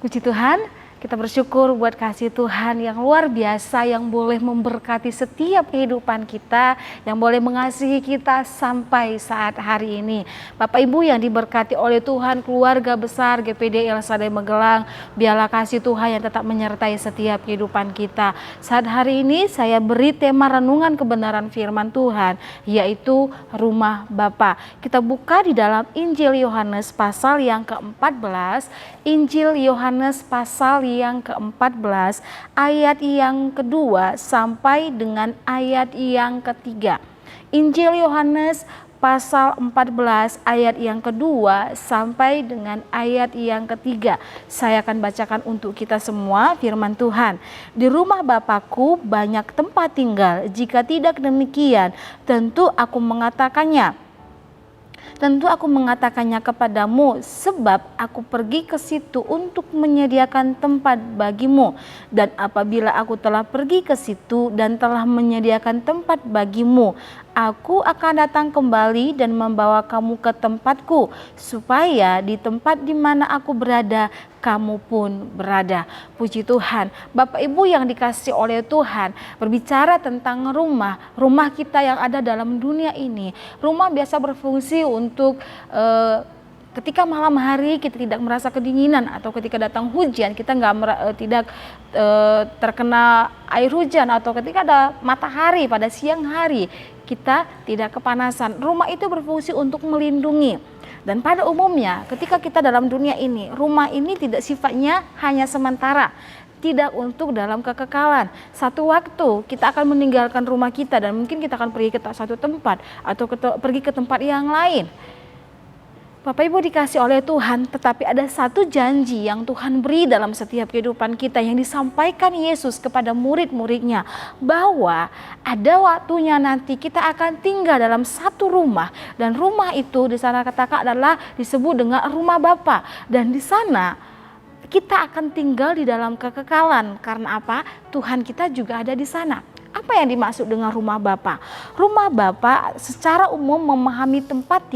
Puji Tuhan, kita bersyukur buat kasih Tuhan yang luar biasa yang boleh memberkati setiap kehidupan kita, yang boleh mengasihi kita sampai saat hari ini. Bapak Ibu yang diberkati oleh Tuhan, keluarga besar GPD El Shaddai Magelang, biarlah kasih Tuhan yang tetap menyertai setiap kehidupan kita. Saat hari ini saya beri tema renungan kebenaran firman Tuhan, yaitu rumah Bapa. Kita buka di dalam Injil Yohanes pasal yang ke-14, Injil Yohanes pasal yang ke-14 ayat yang kedua sampai dengan ayat yang ketiga. Injil Yohanes pasal 14 ayat yang kedua sampai dengan ayat yang ketiga. Saya akan bacakan untuk kita semua firman Tuhan. Di rumah Bapakku banyak tempat tinggal, jika tidak demikian tentu aku mengatakannya kepadamu, sebab aku pergi ke situ untuk menyediakan tempat bagimu. Dan apabila aku telah pergi ke situ dan telah menyediakan tempat bagimu, aku akan datang kembali dan membawa kamu ke tempatku, supaya di tempat di mana aku berada, kamu pun berada. Puji Tuhan. Bapak Ibu yang dikasihi oleh Tuhan, berbicara tentang rumah kita yang ada dalam dunia ini. Rumah biasa berfungsi untuk ketika malam hari kita tidak merasa kedinginan, atau ketika datang hujan kita tidak terkena air hujan, atau ketika ada matahari pada siang hari kita tidak kepanasan. Rumah itu berfungsi untuk melindungi. Dan pada umumnya ketika kita dalam dunia ini, rumah ini tidak sifatnya hanya sementara, tidak untuk dalam kekekalan. Satu waktu kita akan meninggalkan rumah kita dan mungkin kita akan pergi ke satu tempat atau pergi ke tempat yang lain. Bapak Ibu dikasih oleh Tuhan, tetapi ada satu janji yang Tuhan beri dalam setiap kehidupan kita yang disampaikan Yesus kepada murid-muridnya, bahwa ada waktunya nanti kita akan tinggal dalam satu rumah, dan rumah itu di sana katakan adalah disebut dengan rumah Bapa, dan di sana kita akan tinggal di dalam kekekalan. Karena apa? Tuhan kita juga ada di sana. Apa yang dimaksud dengan rumah Bapa? Rumah Bapa secara umum memahami tempat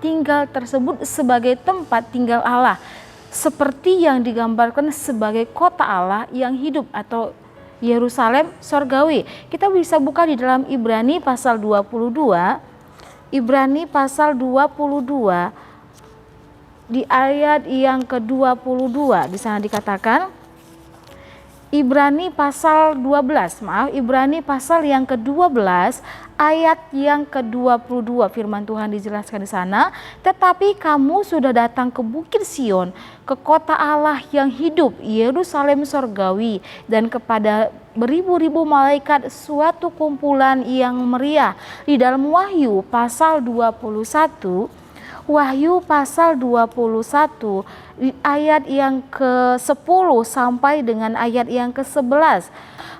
tinggal tersebut sebagai tempat tinggal Allah, seperti yang digambarkan sebagai kota Allah yang hidup atau Yerusalem sorgawi. Kita bisa buka di dalam Ibrani pasal 22, di ayat yang ke-22. Di sana dikatakan, Ibrani pasal yang ke-12 ayat yang ke-22, firman Tuhan dijelaskan di sana, tetapi kamu sudah datang ke Bukit Sion, ke kota Allah yang hidup, Yerusalem sorgawi, dan kepada beribu-ribu malaikat, suatu kumpulan yang meriah. Di dalam Wahyu pasal 21 di ayat yang ke-10 sampai dengan ayat yang ke-11.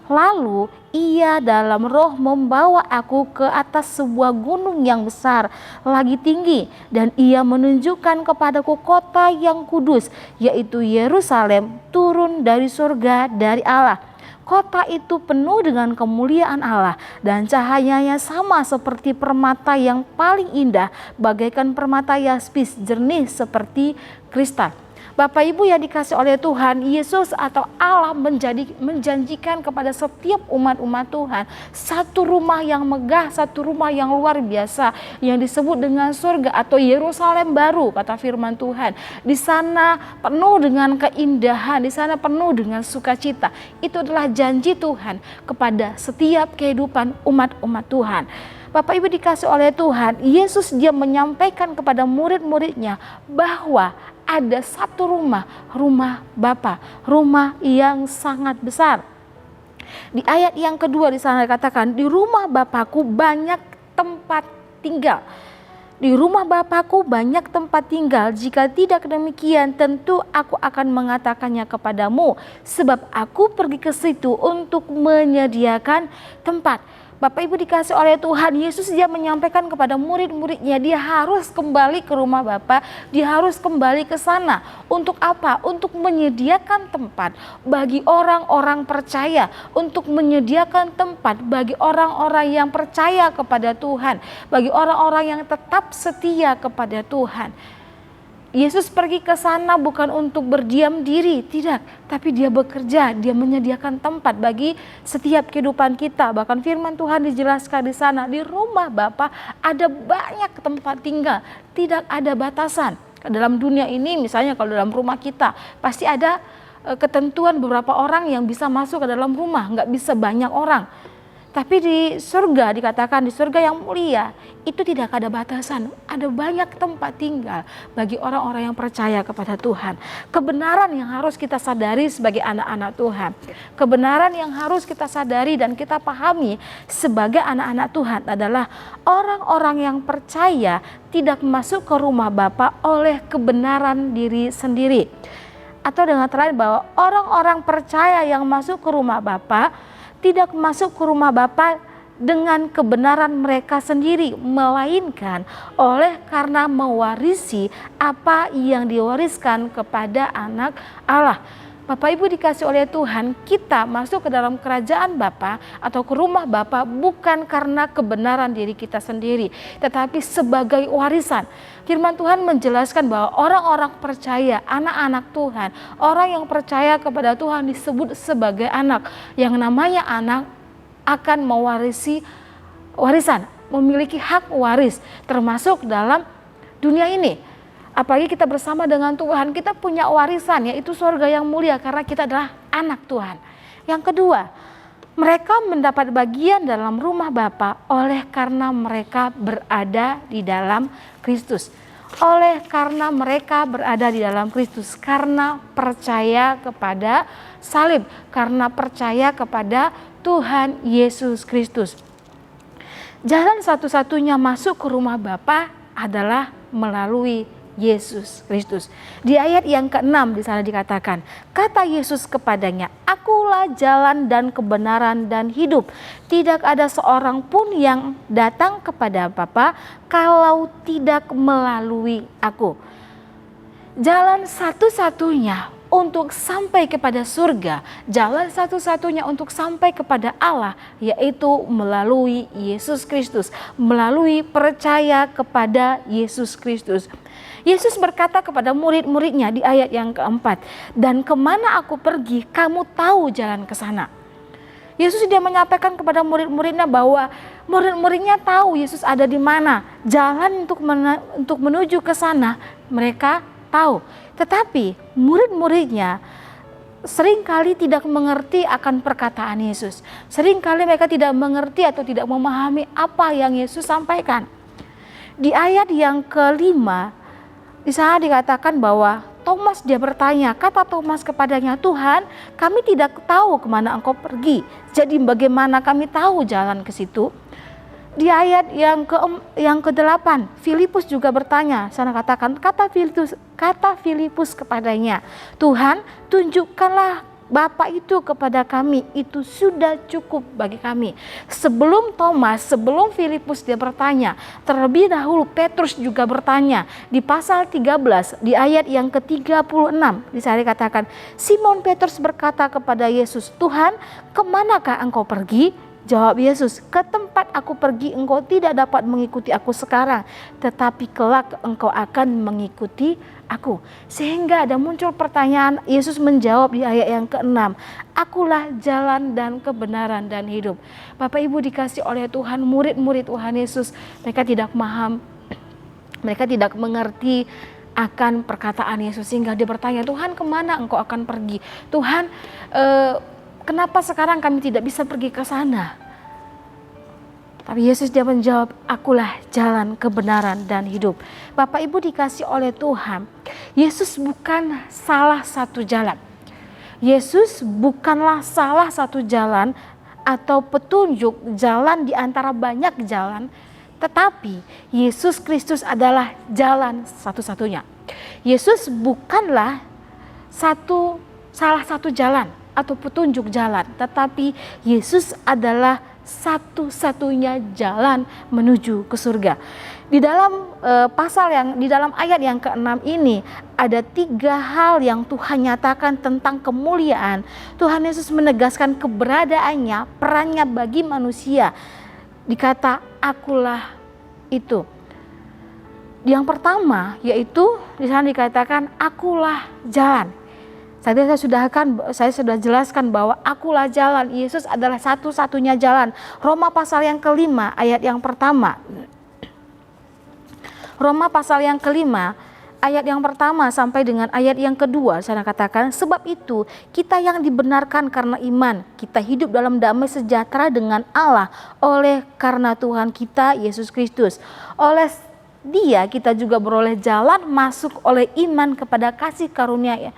Lalu ia dalam roh membawa aku ke atas sebuah gunung yang besar lagi tinggi, dan ia menunjukkan kepadaku kota yang kudus, yaitu Yerusalem, turun dari surga dari Allah. Kota itu penuh dengan kemuliaan Allah, dan cahayanya sama seperti permata yang paling indah, bagaikan permata yaspis, jernih seperti kristal. Bapak Ibu yang dikasih oleh Tuhan, Yesus atau Allah menjanjikan kepada setiap umat-umat Tuhan satu rumah yang megah, satu rumah yang luar biasa yang disebut dengan surga atau Yerusalem baru, kata firman Tuhan. Di sana penuh dengan keindahan, di sana penuh dengan sukacita. Itu adalah janji Tuhan kepada setiap kehidupan umat-umat Tuhan. Bapak Ibu dikasih oleh Tuhan, Yesus dia menyampaikan kepada murid-muridnya bahwa ada satu rumah Bapa, rumah yang sangat besar. Di ayat yang kedua di sana dikatakan, di rumah Bapakku banyak tempat tinggal. Di rumah Bapakku banyak tempat tinggal, jika tidak demikian tentu aku akan mengatakannya kepadamu, sebab aku pergi ke situ untuk menyediakan tempat. Bapak Ibu dikasih oleh Tuhan, Yesus dia menyampaikan kepada murid-muridnya, dia harus kembali ke rumah Bapa, dia harus kembali ke sana. Untuk apa? Untuk menyediakan tempat bagi orang-orang percaya, untuk menyediakan tempat bagi orang-orang yang percaya kepada Tuhan, bagi orang-orang yang tetap setia kepada Tuhan. Yesus pergi ke sana bukan untuk berdiam diri, tidak, tapi dia bekerja, dia menyediakan tempat bagi setiap kehidupan kita. Bahkan firman Tuhan dijelaskan di sana, di rumah Bapa ada banyak tempat tinggal, tidak ada batasan. Dalam dunia ini misalnya kalau dalam rumah kita pasti ada ketentuan beberapa orang yang bisa masuk ke dalam rumah, nggak bisa banyak orang. Tapi di surga dikatakan, di surga yang mulia itu tidak ada batasan, ada banyak tempat tinggal bagi orang-orang yang percaya kepada Tuhan. Kebenaran yang harus kita sadari sebagai anak-anak Tuhan, kebenaran yang harus kita sadari dan kita pahami sebagai anak-anak Tuhan adalah orang-orang yang percaya tidak masuk ke rumah Bapa oleh kebenaran diri sendiri. Atau dengan kata lain bahwa orang-orang percaya yang masuk ke rumah Bapa tidak masuk ke rumah Bapa dengan kebenaran mereka sendiri, melainkan oleh karena mewarisi apa yang diwariskan kepada anak Allah. Bapak Ibu dikasih oleh Tuhan, kita masuk ke dalam kerajaan Bapa atau ke rumah Bapa bukan karena kebenaran diri kita sendiri, tetapi sebagai warisan. Firman Tuhan menjelaskan bahwa orang-orang percaya, anak-anak Tuhan, orang yang percaya kepada Tuhan disebut sebagai anak. Yang namanya anak akan mewarisi warisan, memiliki hak waris termasuk dalam dunia ini. Apalagi kita bersama dengan Tuhan, kita punya warisan yaitu surga yang mulia karena kita adalah anak Tuhan. Yang kedua, mereka mendapat bagian dalam rumah Bapa oleh karena mereka berada di dalam Kristus. Oleh karena mereka berada di dalam Kristus, karena percaya kepada salib, karena percaya kepada Tuhan Yesus Kristus. Jalan satu-satunya masuk ke rumah Bapa adalah melalui Yesus Kristus. Di ayat yang ke-6 di sana dikatakan, kata Yesus kepadanya, akulah jalan dan kebenaran dan hidup. Tidak ada seorang pun yang datang kepada Bapa kalau tidak melalui aku. Jalan satu-satunya untuk sampai kepada surga, jalan satu-satunya untuk sampai kepada Allah yaitu melalui Yesus Kristus, melalui percaya kepada Yesus Kristus. Yesus berkata kepada murid-muridnya di ayat yang keempat, dan kemana aku pergi, kamu tahu jalan ke sana. Yesus sudah menyampaikan kepada murid-muridnya bahwa murid-muridnya tahu Yesus ada di mana. Jalan untuk menuju ke sana mereka tahu. Tetapi murid-muridnya seringkali tidak mengerti akan perkataan Yesus. Seringkali mereka tidak mengerti atau tidak memahami apa yang Yesus sampaikan. Di ayat yang kelima, di sana dikatakan bahwa Thomas dia bertanya, kata Thomas kepadanya, Tuhan, kami tidak tahu kemana engkau pergi. Jadi bagaimana kami tahu jalan ke situ? Di ayat yang ke-8, Filipus juga bertanya, sana katakan, kata Filipus kepadanya, Tuhan, tunjukkanlah Bapa itu kepada kami, itu sudah cukup bagi kami. Sebelum Filipus dia bertanya, terlebih dahulu Petrus juga bertanya. Di pasal 13, di ayat yang ke-36, di sana dikatakan, Simon Petrus berkata kepada Yesus, Tuhan, kemanakah engkau pergi? Jawab Yesus, ke tempat aku pergi engkau tidak dapat mengikuti aku sekarang, tetapi kelak engkau akan mengikuti aku. Sehingga ada muncul pertanyaan, Yesus menjawab di ayat yang ke-6, akulah jalan dan kebenaran dan hidup. Bapak Ibu dikasih oleh Tuhan, murid-murid Tuhan Yesus, mereka tidak paham, mereka tidak mengerti akan perkataan Yesus, sehingga dia bertanya, Tuhan kemana engkau akan pergi? Tuhan, kenapa sekarang kami tidak bisa pergi ke sana? Tapi Yesus dia menjawab, akulah jalan, kebenaran, dan hidup. Bapak Ibu dikasih oleh Tuhan, Yesus bukan salah satu jalan. Yesus bukanlah salah satu jalan atau petunjuk jalan di antara banyak jalan. Tetapi Yesus Kristus adalah jalan satu-satunya. Yesus bukanlah salah satu jalan atau petunjuk jalan, tetapi Yesus adalah satu-satunya jalan menuju ke surga. Di dalam di dalam ayat yang ke-6 ini ada 3 hal yang Tuhan nyatakan tentang kemuliaan. Tuhan Yesus menegaskan keberadaannya, perannya bagi manusia. Dikata akulah itu. Yang pertama yaitu di sana dikatakan akulah jalan. Tadi saya sudah jelaskan bahwa akulah jalan. Yesus adalah satu-satunya jalan. Roma pasal yang kelima ayat yang pertama. Roma pasal yang kelima ayat yang pertama sampai dengan ayat yang kedua, saya katakan, sebab itu kita yang dibenarkan karena iman, kita hidup dalam damai sejahtera dengan Allah oleh karena Tuhan kita Yesus Kristus. Oleh Dia kita juga beroleh jalan masuk oleh iman kepada kasih karunia.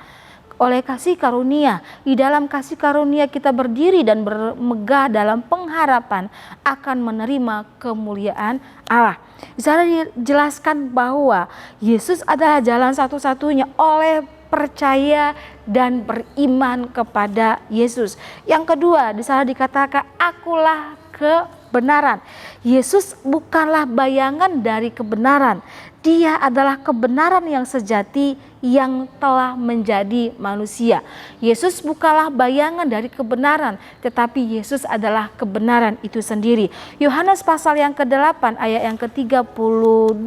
Oleh kasih karunia, di dalam kasih karunia kita berdiri dan bermegah dalam pengharapan akan menerima kemuliaan Allah. Di sana dijelaskan bahwa Yesus adalah jalan satu-satunya oleh percaya dan beriman kepada Yesus. Yang kedua, di sana dikatakan akulah kebenaran. Yesus bukanlah bayangan dari kebenaran. Dia adalah kebenaran yang sejati yang telah menjadi manusia. Yesus bukanlah bayangan dari kebenaran, tetapi Yesus adalah kebenaran itu sendiri. Yohanes pasal yang ke-8 ayat yang ke-32,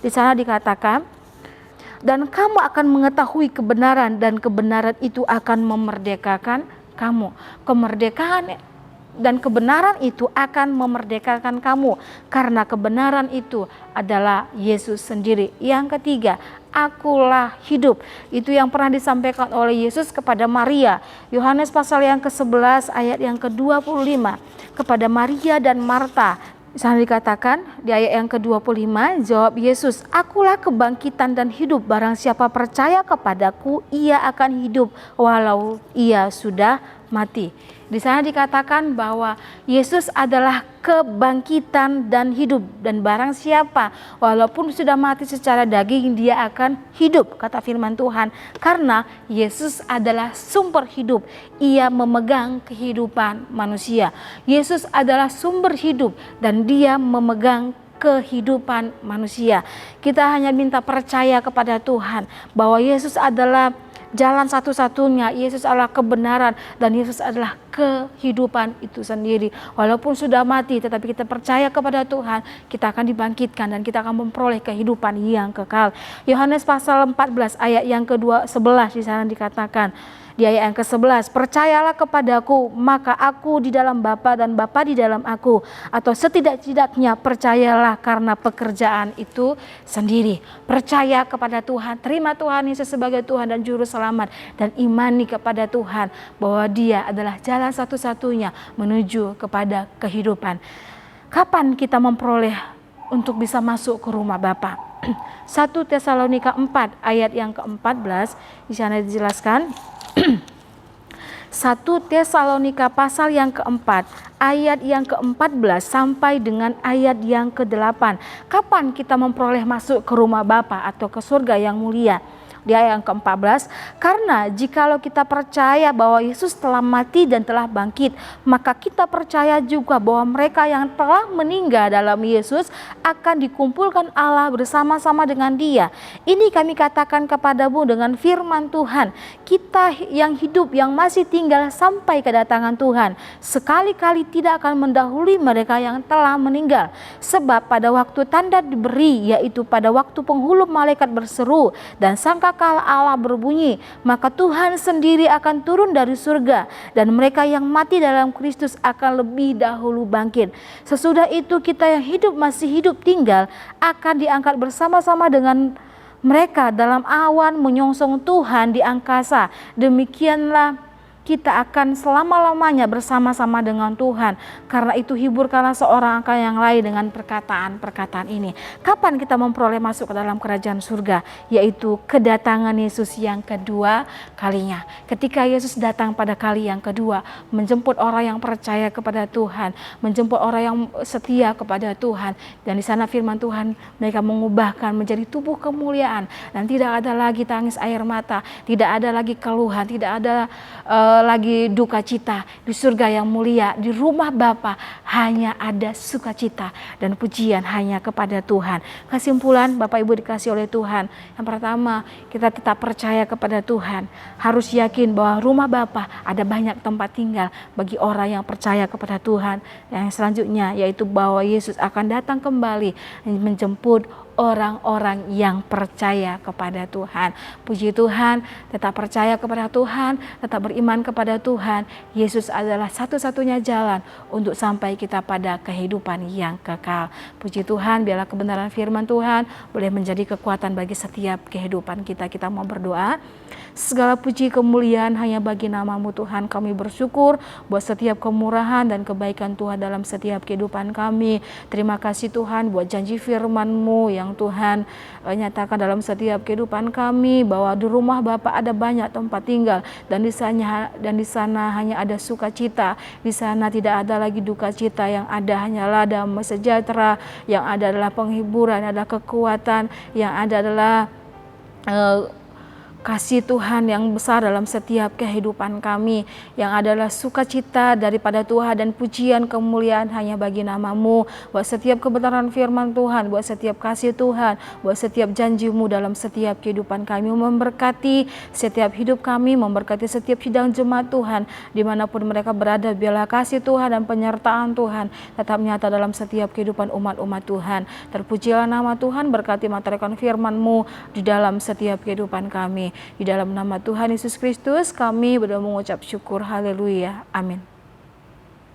di sana dikatakan, dan kamu akan mengetahui kebenaran dan kebenaran itu akan memerdekakan kamu. Kemerdekaan dan kebenaran itu akan memerdekakan kamu, karena kebenaran itu adalah Yesus sendiri. Yang ketiga, akulah hidup. Itu yang pernah disampaikan oleh Yesus kepada Maria. Yohanes pasal yang ke-11 ayat yang ke-25 kepada Maria dan Marta. Sana dikatakan di ayat yang ke-25, jawab Yesus, akulah kebangkitan dan hidup, barang siapa percaya kepadaku ia akan hidup walau ia sudah mati. Di sana dikatakan bahwa Yesus adalah kebangkitan dan hidup, dan barang siapa walaupun sudah mati secara daging dia akan hidup, kata firman Tuhan, karena Yesus adalah sumber hidup. Ia memegang kehidupan manusia. Yesus adalah sumber hidup dan dia memegang kehidupan manusia. Kita hanya minta percaya kepada Tuhan bahwa Yesus adalah jalan satu-satunya, Yesus adalah kebenaran, dan Yesus adalah kehidupan itu sendiri. Walaupun sudah mati, tetapi kita percaya kepada Tuhan, kita akan dibangkitkan dan kita akan memperoleh kehidupan yang kekal. Yohanes pasal 14 ayat yang ke-11 di sana dikatakan, di ayat yang ke-11, percayalah kepadaku, maka aku di dalam Bapa dan Bapa di dalam aku. Atau setidak-tidaknya percayalah karena pekerjaan itu sendiri. Percaya kepada Tuhan, terima Tuhan Yesus sebagai Tuhan dan Juru Selamat, dan imani kepada Tuhan bahwa Dia adalah jalan satu-satunya menuju kepada kehidupan. Kapan kita memperoleh untuk bisa masuk ke rumah Bapa? 1 Tesalonika 4 ayat yang ke-14 di sana dijelaskan. 1 Tesalonika pasal yang keempat ayat yang ke-14 sampai dengan ayat yang ke-8. Kapan kita memperoleh masuk ke rumah Bapa atau ke surga yang mulia? Di ayat yang ke-14, karena jikalau kita percaya bahwa Yesus telah mati dan telah bangkit, maka kita percaya juga bahwa mereka yang telah meninggal dalam Yesus akan dikumpulkan Allah bersama-sama dengan Dia. Ini kami katakan kepadamu dengan firman Tuhan, kita yang hidup yang masih tinggal sampai kedatangan Tuhan, sekali-kali tidak akan mendahului mereka yang telah meninggal. Sebab pada waktu tanda diberi, yaitu pada waktu penghulu malaikat berseru dan sangkakala Allah berbunyi, maka Tuhan sendiri akan turun dari surga, dan mereka yang mati dalam Kristus akan lebih dahulu bangkit. Sesudah itu kita yang hidup masih hidup tinggal akan diangkat bersama-sama dengan mereka dalam awan menyongsong Tuhan di angkasa. Demikianlah kita akan selama-lamanya bersama-sama dengan Tuhan. Karena itu hiburkanlah seorang akan yang lain dengan perkataan-perkataan ini. Kapan kita memperoleh masuk ke dalam kerajaan surga? Yaitu kedatangan Yesus yang kedua kalinya. Ketika Yesus datang pada kali yang kedua, menjemput orang yang percaya kepada Tuhan, menjemput orang yang setia kepada Tuhan. Dan di sana firman Tuhan, mereka mengubahkan menjadi tubuh kemuliaan, dan tidak ada lagi tangis air mata, tidak ada lagi keluhan, tidak ada lagi duka cita. Di surga yang mulia, di rumah Bapa hanya ada sukacita dan pujian hanya kepada Tuhan. Kesimpulan, Bapak Ibu dikasih oleh Tuhan, yang pertama, kita tetap percaya kepada Tuhan. Harus yakin bahwa rumah Bapa ada banyak tempat tinggal bagi orang yang percaya kepada Tuhan. Yang selanjutnya yaitu bahwa Yesus akan datang kembali menjemput orang-orang yang percaya kepada Tuhan. Puji Tuhan, tetap percaya kepada Tuhan, tetap beriman kepada Tuhan. Yesus adalah satu-satunya jalan untuk sampai kita pada kehidupan yang kekal. Puji Tuhan, biarlah kebenaran firman Tuhan boleh menjadi kekuatan bagi setiap kehidupan kita. Kita mau berdoa. Segala puji kemuliaan hanya bagi nama-Mu Tuhan. Kami bersyukur buat setiap kemurahan dan kebaikan Tuhan dalam setiap kehidupan kami. Terima kasih Tuhan buat janji firman-Mu yang Tuhan nyatakan dalam setiap kehidupan kami, bahwa di rumah Bapa ada banyak tempat tinggal, dan di sana hanya ada sukacita. Di sana tidak ada lagi duka cita, yang ada hanyalah damai sejahtera, yang ada adalah penghiburan, ada kekuatan, yang ada adalah kasih Tuhan yang besar dalam setiap kehidupan kami, yang adalah sukacita daripada Tuhan, dan pujian kemuliaan hanya bagi nama-Mu. Buat setiap kebenaran firman Tuhan, buat setiap kasih Tuhan, buat setiap janji-Mu dalam setiap kehidupan kami, memberkati setiap hidup kami, memberkati setiap sidang jemaat Tuhan, dimanapun mereka berada. Biarlah kasih Tuhan dan penyertaan Tuhan tetap nyata dalam setiap kehidupan umat-umat Tuhan. Terpujilah nama Tuhan, berkati materi firman-Mu di dalam setiap kehidupan kami. Di dalam nama Tuhan Yesus Kristus kami berdoa mengucap syukur. Haleluya. Amin.